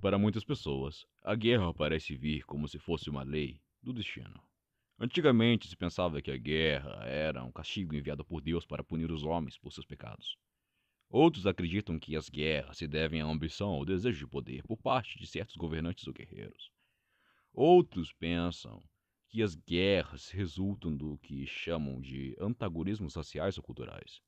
Para muitas pessoas, a guerra parece vir como se fosse uma lei do destino. Antigamente se pensava que a guerra era um castigo enviado por Deus para punir os homens por seus pecados. Outros acreditam que as guerras se devem à ambição ou desejo de poder por parte de certos governantes ou guerreiros. Outros pensam que as guerras resultam do que chamam de antagonismos raciais ou culturais.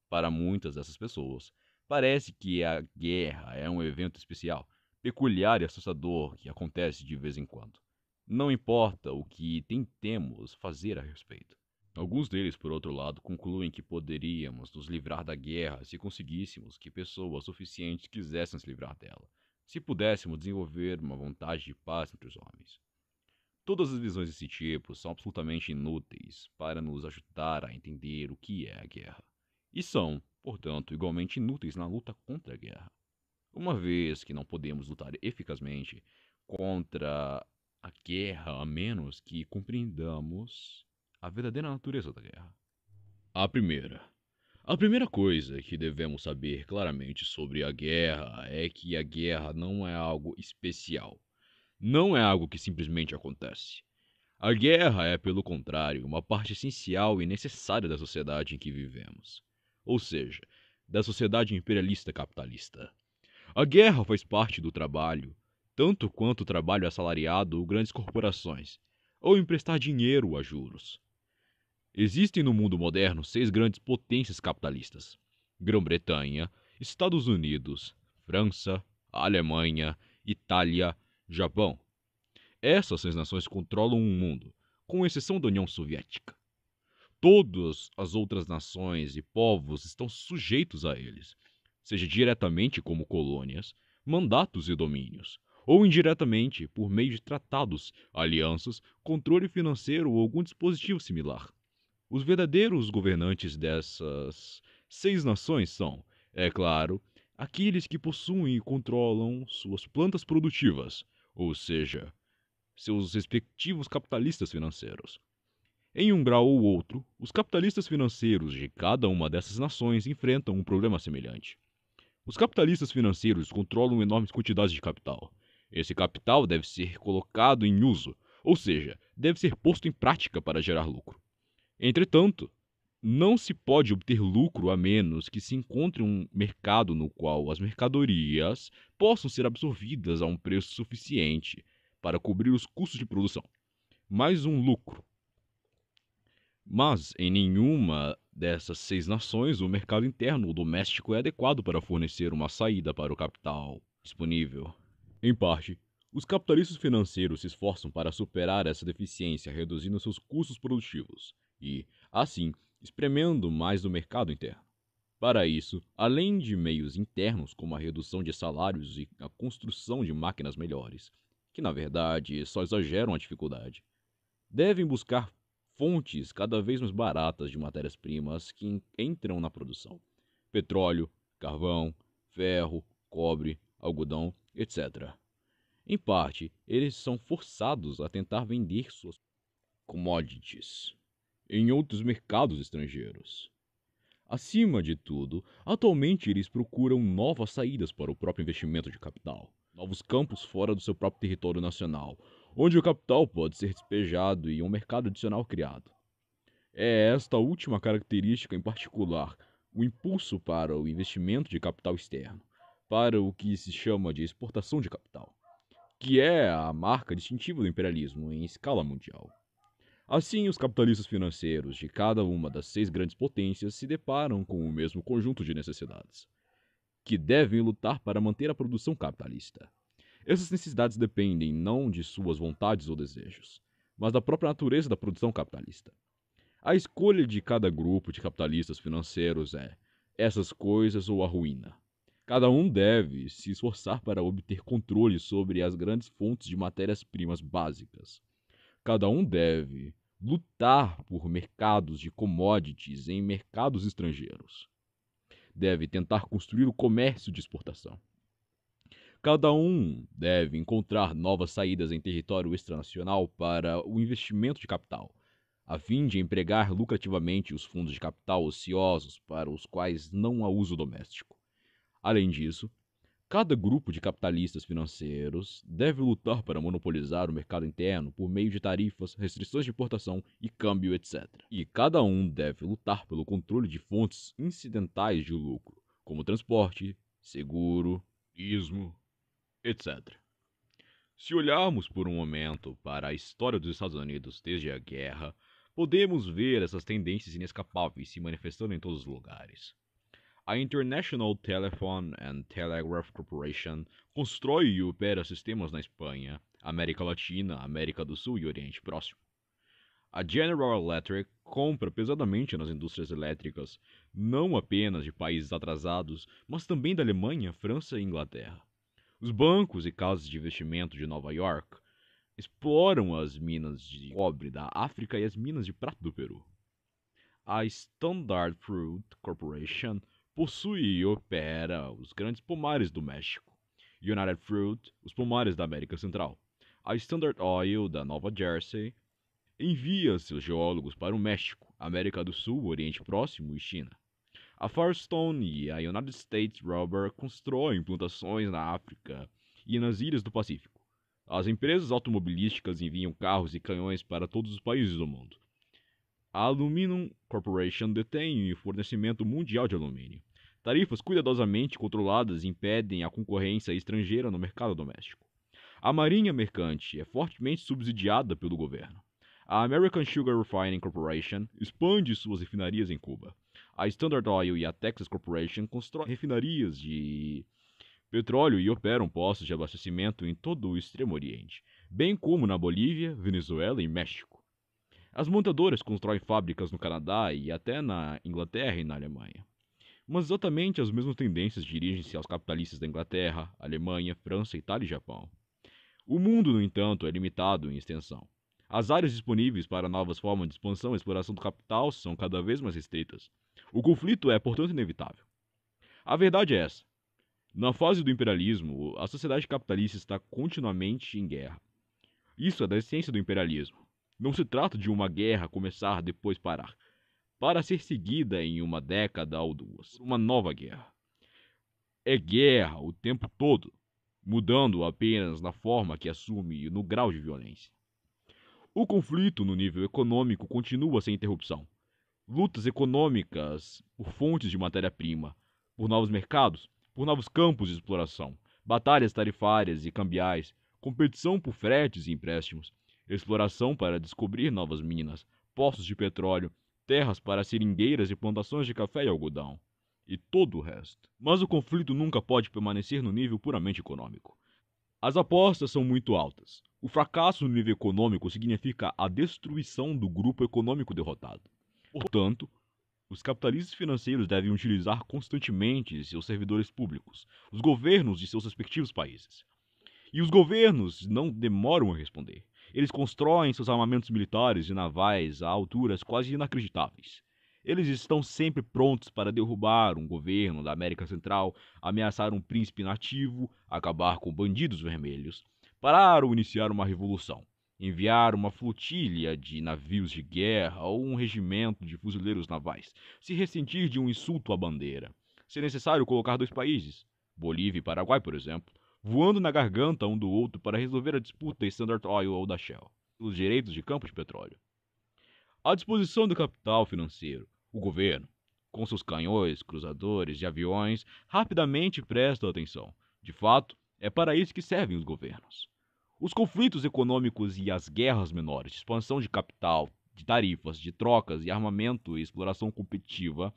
Para muitas dessas pessoas, parece que a guerra é um evento especial, peculiar e assustador que acontece de vez em quando. Não importa o que tentemos fazer a respeito. Alguns deles, por outro lado, concluem que poderíamos nos livrar da guerra se conseguíssemos que pessoas suficientes quisessem se livrar dela, se pudéssemos desenvolver uma vontade de paz entre os homens. Todas as visões desse tipo são absolutamente inúteis para nos ajudar a entender o que é a guerra, e são, portanto, igualmente inúteis na luta contra a guerra, uma vez que não podemos lutar eficazmente contra a guerra a menos que compreendamos a verdadeira natureza da guerra. A primeira. A primeira coisa que devemos saber claramente sobre a guerra é que a guerra não é algo especial. Não é algo que simplesmente acontece. A guerra é, pelo contrário, uma parte essencial e necessária da sociedade em que vivemos. Ou seja, da sociedade imperialista capitalista. A guerra faz parte do trabalho, tanto quanto o trabalho assalariado ou grandes corporações, ou emprestar dinheiro a juros. Existem no mundo moderno 6 grandes potências capitalistas: Grã-Bretanha, Estados Unidos, França, Alemanha, Itália, Japão. Essas 6 nações controlam o mundo, com exceção da União Soviética. Todas as outras nações e povos estão sujeitos a eles, seja diretamente como colônias, mandatos e domínios, ou indiretamente por meio de tratados, alianças, controle financeiro ou algum dispositivo similar. Os verdadeiros governantes dessas 6 nações são, é claro, aqueles que possuem e controlam suas plantas produtivas, ou seja, seus respectivos capitalistas financeiros. Em um grau ou outro, os capitalistas financeiros de cada uma dessas nações enfrentam um problema semelhante. Os capitalistas financeiros controlam enormes quantidades de capital. Esse capital deve ser colocado em uso, ou seja, deve ser posto em prática para gerar lucro. Entretanto, não se pode obter lucro a menos que se encontre um mercado no qual as mercadorias possam ser absorvidas a um preço suficiente para cobrir os custos de produção. Mais um lucro. Mas em nenhuma dessas 6 nações o mercado interno ou doméstico é adequado para fornecer uma saída para o capital disponível. Em parte, os capitalistas financeiros se esforçam para superar essa deficiência reduzindo seus custos produtivos e, assim, espremendo mais do mercado interno. Para isso, além de meios internos como a redução de salários e a construção de máquinas melhores, que na verdade só exageram a dificuldade, devem buscar fontes cada vez mais baratas de matérias-primas que entram na produção: petróleo, carvão, ferro, cobre, algodão, etc. Em parte, eles são forçados a tentar vender suas commodities em outros mercados estrangeiros. Acima de tudo, atualmente eles procuram novas saídas para o próprio investimento de capital, novos campos fora do seu próprio território nacional, onde o capital pode ser despejado e um mercado adicional criado. É esta última característica em particular, o impulso para o investimento de capital externo, para o que se chama de exportação de capital, que é a marca distintiva do imperialismo em escala mundial. Assim, os capitalistas financeiros de cada uma das 6 grandes potências se deparam com o mesmo conjunto de necessidades, que devem lutar para manter a produção capitalista. Essas necessidades dependem não de suas vontades ou desejos, mas da própria natureza da produção capitalista. A escolha de cada grupo de capitalistas financeiros é essas coisas ou a ruína. Cada um deve se esforçar para obter controle sobre as grandes fontes de matérias-primas básicas. Cada um deve lutar por mercados de commodities em mercados estrangeiros. Deve tentar construir o comércio de exportação. Cada um deve encontrar novas saídas em território extranacional para o investimento de capital, a fim de empregar lucrativamente os fundos de capital ociosos para os quais não há uso doméstico. Além disso, Cada grupo de capitalistas financeiros deve lutar para monopolizar o mercado interno por meio de tarifas, restrições de importação e câmbio, etc. E cada um deve lutar pelo controle de fontes incidentais de lucro, como transporte, seguro, turismo, etc. Se olharmos por um momento para a história dos Estados Unidos desde a guerra, podemos ver essas tendências inescapáveis se manifestando em todos os lugares. A International Telephone and Telegraph Corporation constrói e opera sistemas na Espanha, América Latina, América do Sul e Oriente Próximo. A General Electric compra pesadamente nas indústrias elétricas, não apenas de países atrasados, mas também da Alemanha, França e Inglaterra. Os bancos e casas de investimento de Nova York exploram as minas de cobre da África e as minas de prata do Peru. A Standard Fruit Corporation possui e opera os grandes pomares do México. United Fruit, os pomares da América Central. A Standard Oil, da Nova Jersey, envia seus geólogos para o México, América do Sul, Oriente Próximo e China. A Firestone e a United States Rubber constroem plantações na África e nas ilhas do Pacífico. As empresas automobilísticas enviam carros e canhões para todos os países do mundo. A Aluminum Corporation detém o fornecimento mundial de alumínio. Tarifas cuidadosamente controladas impedem a concorrência estrangeira no mercado doméstico. A Marinha Mercante é fortemente subsidiada pelo governo. A American Sugar Refining Corporation expande suas refinarias em Cuba. A Standard Oil e a Texas Corporation constroem refinarias de petróleo e operam postos de abastecimento em todo o Extremo Oriente, bem como na Bolívia, Venezuela e México. As montadoras constroem fábricas no Canadá e até na Inglaterra e na Alemanha. Mas exatamente as mesmas tendências dirigem-se aos capitalistas da Inglaterra, Alemanha, França, Itália e Japão. O mundo, no entanto, é limitado em extensão. As áreas disponíveis para novas formas de expansão e exploração do capital são cada vez mais restritas. O conflito é, portanto, inevitável. A verdade é essa. Na fase do imperialismo, a sociedade capitalista está continuamente em guerra. Isso é da essência do imperialismo. Não se trata de uma guerra começar depois parar, para ser seguida em uma década ou duas, uma nova guerra. É guerra o tempo todo, mudando apenas na forma que assume e no grau de violência. O conflito no nível econômico continua sem interrupção. Lutas econômicas por fontes de matéria-prima, por novos mercados, por novos campos de exploração, batalhas tarifárias e cambiais, competição por fretes e empréstimos, exploração para descobrir novas minas, poços de petróleo, terras para seringueiras e plantações de café e algodão, e todo o resto. Mas o conflito nunca pode permanecer no nível puramente econômico. As apostas são muito altas. O fracasso no nível econômico significa a destruição do grupo econômico derrotado. Portanto, os capitalistas financeiros devem utilizar constantemente seus servidores públicos, os governos de seus respectivos países. E os governos não demoram a responder. Eles constroem seus armamentos militares e navais a alturas quase inacreditáveis. Eles estão sempre prontos para derrubar um governo da América Central, ameaçar um príncipe nativo, acabar com bandidos vermelhos, parar ou iniciar uma revolução, enviar uma flotilha de navios de guerra ou um regimento de fuzileiros navais, se ressentir de um insulto à bandeira. Se necessário, colocar dois países, Bolívia e Paraguai, por exemplo, voando na garganta um do outro para resolver a disputa da Standard Oil ou da Shell, pelos direitos de campos de petróleo. À disposição do capital financeiro, o governo, com seus canhões, cruzadores e aviões, rapidamente presta atenção. De fato, é para isso que servem os governos. Os conflitos econômicos e as guerras menores, de expansão de capital, de tarifas, de trocas e armamento e exploração competitiva,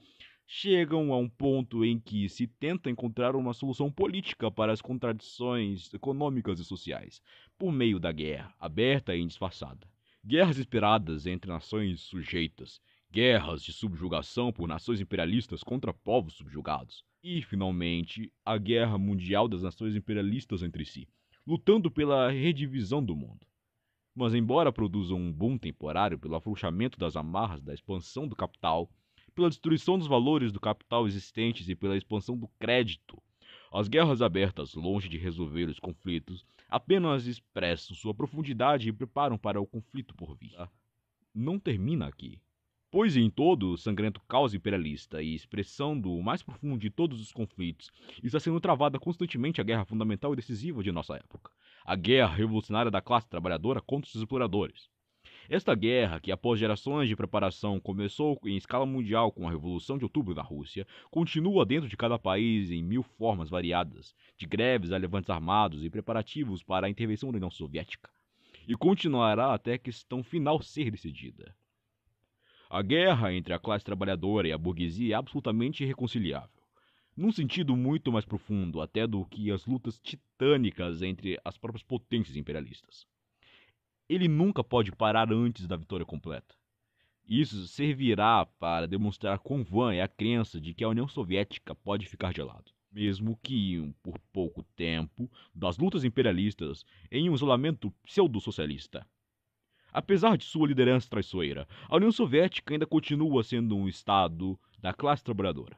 chegam a um ponto em que se tenta encontrar uma solução política para as contradições econômicas e sociais, por meio da guerra, aberta e disfarçada. Guerras esperadas entre nações sujeitas, guerras de subjugação por nações imperialistas contra povos subjugados, e, finalmente, a guerra mundial das nações imperialistas entre si, lutando pela redivisão do mundo. Mas, embora produzam um boom temporário pelo afrouxamento das amarras da expansão do capital, pela destruição dos valores do capital existentes e pela expansão do crédito, as guerras abertas, longe de resolver os conflitos, apenas expressam sua profundidade e preparam para o conflito por vir. Não termina aqui. Pois em todo o sangrento caos imperialista e expressão do mais profundo de todos os conflitos, está sendo travada constantemente a guerra fundamental e decisiva de nossa época, a guerra revolucionária da classe trabalhadora contra os exploradores. Esta guerra, que após gerações de preparação começou em escala mundial com a Revolução de Outubro da Rússia, continua dentro de cada país em mil formas variadas, de greves a levantes armados e preparativos para a intervenção da União Soviética, e continuará até a questão final ser decidida. A guerra entre a classe trabalhadora e a burguesia é absolutamente irreconciliável, num sentido muito mais profundo até do que as lutas titânicas entre as próprias potências imperialistas. Ele nunca pode parar antes da vitória completa. Isso servirá para demonstrar quão vã é a crença de que a União Soviética pode ficar de lado, mesmo que por pouco tempo, das lutas imperialistas em um isolamento pseudo-socialista. Apesar de sua liderança traiçoeira, a União Soviética ainda continua sendo um Estado da classe trabalhadora.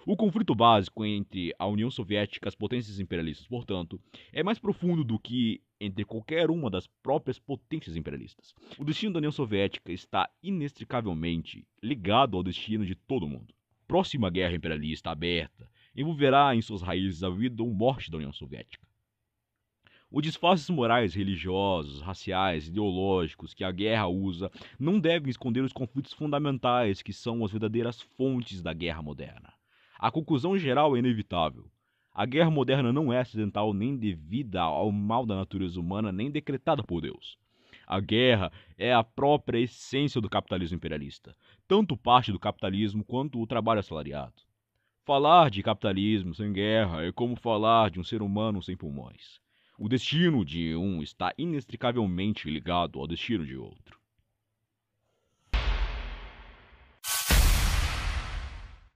O conflito básico entre a União Soviética e as potências imperialistas, portanto, é mais profundo do que entre qualquer uma das próprias potências imperialistas. O destino da União Soviética está inextricavelmente ligado ao destino de todo mundo. A próxima guerra imperialista aberta envolverá em suas raízes a vida ou morte da União Soviética. Os disfarces morais, religiosos, raciais, ideológicos que a guerra usa não devem esconder os conflitos fundamentais que são as verdadeiras fontes da guerra moderna. A conclusão geral é inevitável. A guerra moderna não é acidental nem devida ao mal da natureza humana, nem decretada por Deus. A guerra é a própria essência do capitalismo imperialista, tanto parte do capitalismo quanto o trabalho assalariado. Falar de capitalismo sem guerra é como falar de um ser humano sem pulmões. O destino de um está inextricavelmente ligado ao destino de outro.